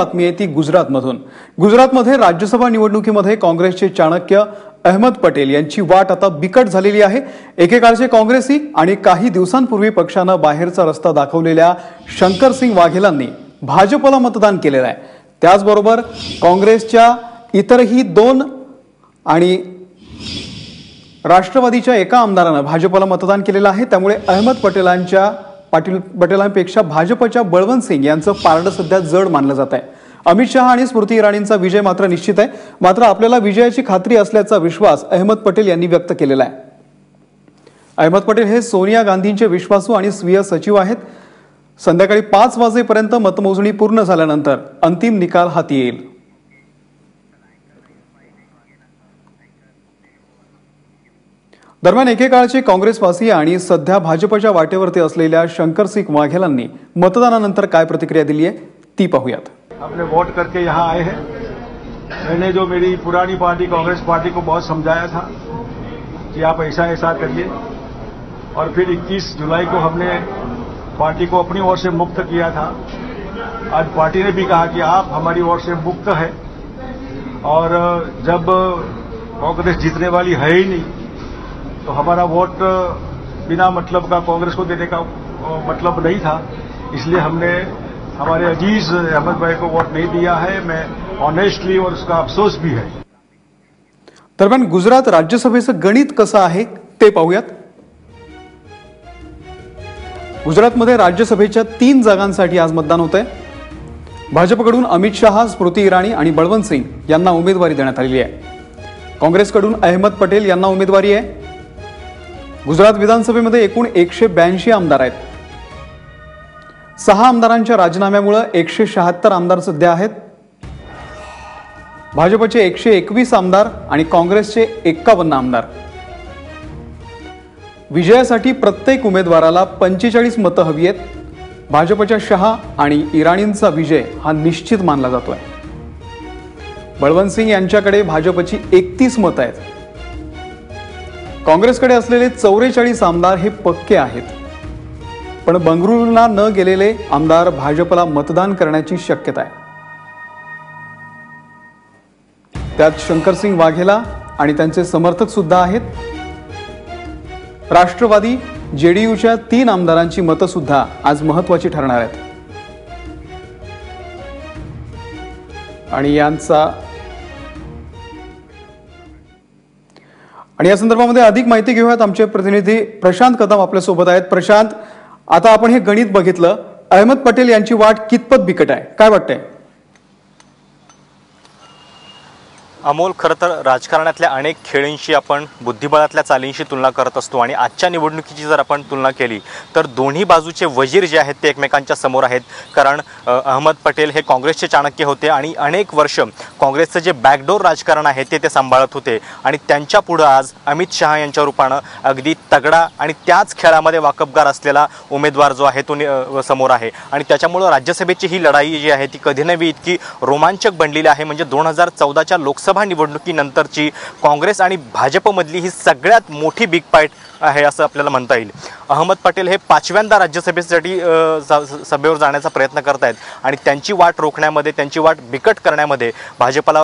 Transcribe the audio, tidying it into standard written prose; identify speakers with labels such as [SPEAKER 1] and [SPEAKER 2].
[SPEAKER 1] बातमी आहे ती गुजरातमधून। गुजरातमध्ये राज्यसभा निवडणुकीमध्ये काँग्रेसचे चाणक्य अहमद पटेल यांची वाट आता बिकट झालेली आहे। एकेकाळचे काँग्रेसी आणि काही दिवसांपूर्वी पक्षानं बाहेरचा रस्ता दाखवलेल्या शंकरसिंग वाघेलांनी भाजपला मतदान केलेलं आहे। त्याचबरोबर काँग्रेसच्या इतरही 2 आणि राष्ट्रवादीच्या एका आमदारानं भाजपला मतदान केलेलं आहे। त्यामुळे अहमद पटेलांपेक्षा भाजपच्या बळवंत सिंग यांचं पारडं सध्या जड मानलं जात आहे। अमित शहा आणि स्मृती इराणींचा विजय मात्र निश्चित आहे। मात्र आपल्याला विजयाची खात्री असल्याचा विश्वास अहमद पटेल यांनी व्यक्त केलेला आहे। अहमद पटेल हे सोनिया गांधींचे विश्वासू आणि स्वीय सचिव आहेत। संध्याकाळी 5 वाजेपर्यंत मतमोजणी पूर्ण झाल्यानंतर अंतिम निकाल हाती येईल। दरम्यान एकेकाळचे काँग्रेसवासी आणि सध्या भाजपच्या वाटेवरती असलेल्या शंकरसिंग वाघेलांनी मतदानानंतर काय प्रतिक्रिया दिली आहे ती पाहूयात।
[SPEAKER 2] हमने वोट करके यहाँ आए हैं। मैंने जो मेरी पुरानी पार्टी कांग्रेस पार्टी को बहुत समझाया था कि आप ऐसा ऐसा करिए, और फिर 21 जुलाई को हमने पार्टी को अपनी ओर से मुक्त किया था। आज पार्टी ने भी कहा कि आप हमारी ओर से मुक्त है, और जब कांग्रेस जीतने वाली है ही नहीं तो हमारा वोट बिना मतलब का कांग्रेस को देने का मतलब नहीं था। इसलिए हमने हमारे अजीज अहमद भाई को वोट नहीं दिया है। मैं ऑनेस्टली, और उसका अफसोस भी है।
[SPEAKER 1] दरम्यान गुजरात राज्यसभेचं गणित कसं आहे ते पाहूयात। गुजरातमध्ये राज्यसभेच्या 3 जागांसाठी आज मतदान होतंय। भाजपकडून अमित शहा, स्मृती इराणी आणि बळवंत सिंग यांना उमेदवारी देण्यात आलेली आहे। काँग्रेसकडून अहमद पटेल यांना उमेदवारी आहे। गुजरात विधानसभेमध्ये एकूण 182 आमदार आहेत। 6 आमदारांच्या राजीनाम्यामुळे 176 आमदार सध्या आहेत। भाजपचे 121 आमदार आणि काँग्रेसचे 51 आमदार। विजयासाठी प्रत्येक उमेदवाराला 45 मतं हवी आहेत। भाजपच्या शहा आणि इराणींचा विजय हा निश्चित मानला जातोय। बळवंत सिंग यांच्याकडे भाजपची 31 मतं आहेत। काँग्रेसकडे असलेले 44 आमदार हे पक्के आहेत, पण बंगळुरूला न गेलेले आमदार भाजपला मतदान करण्याची शक्यता आहे। त्यात शंकरसिंग वाघेला आणि त्यांचे समर्थक सुद्धा आहेत। राष्ट्रवादी जेडीयूच्या 3 आमदारांची मतं सुद्धा आज महत्त्वाची ठरणार आहेत। आणि या संदर्भामध्ये अधिक माहिती घेऊयात। आमचे प्रतिनिधी प्रशांत कदम आपल्या सोबत आहेत। प्रशांत, आता आपण हे गणित बघितलं, अहमद पटेल यांची वाट कितपत बिकट आहे, काय वाटतंय?
[SPEAKER 3] अमोल, खरं तर राजकारणातल्या अनेक खेळींशी आपण बुद्धिबळातल्या चालींशी तुलना करत असतो, आणि आजच्या निवडणुकीची जर आपण तुलना केली तर दोन्ही बाजूचे वजीर जे आहेत ते एकमेकांच्या समोर आहेत। कारण अहमद पटेल हे काँग्रेसचे चाणक्य होते आणि अनेक वर्ष काँग्रेसचं जे बॅकडोर राजकारण आहे ते सांभाळत होते, आणि त्यांच्या पुढे आज अमित शहा यांच्या रूपानं अगदी तगडा आणि त्याच खेळामध्ये वाकबगार असलेला उमेदवार जो आहे तो समोर आहे। आणि त्याच्यामुळं राज्यसभेची ही लढाई जी आहे ती कधी नव्हे इतकी रोमांचक बनलेली आहे। म्हणजे 2014च्या लोकसभा निवडणुकीनंतरची काँग्रेस आणि भाजपमधली ही सगळ्यात मोठी बिग फाईट आहे असं आपल्याला म्हणता येईल। अहमद पटेल हे 5व्यांदा राज्यसभेसाठी सभेवर जाण्याचा प्रयत्न करत आहेत, आणि त्यांची वाट रोखण्यामध्ये, त्यांची वाट बिकट करण्यामध्ये भाजपला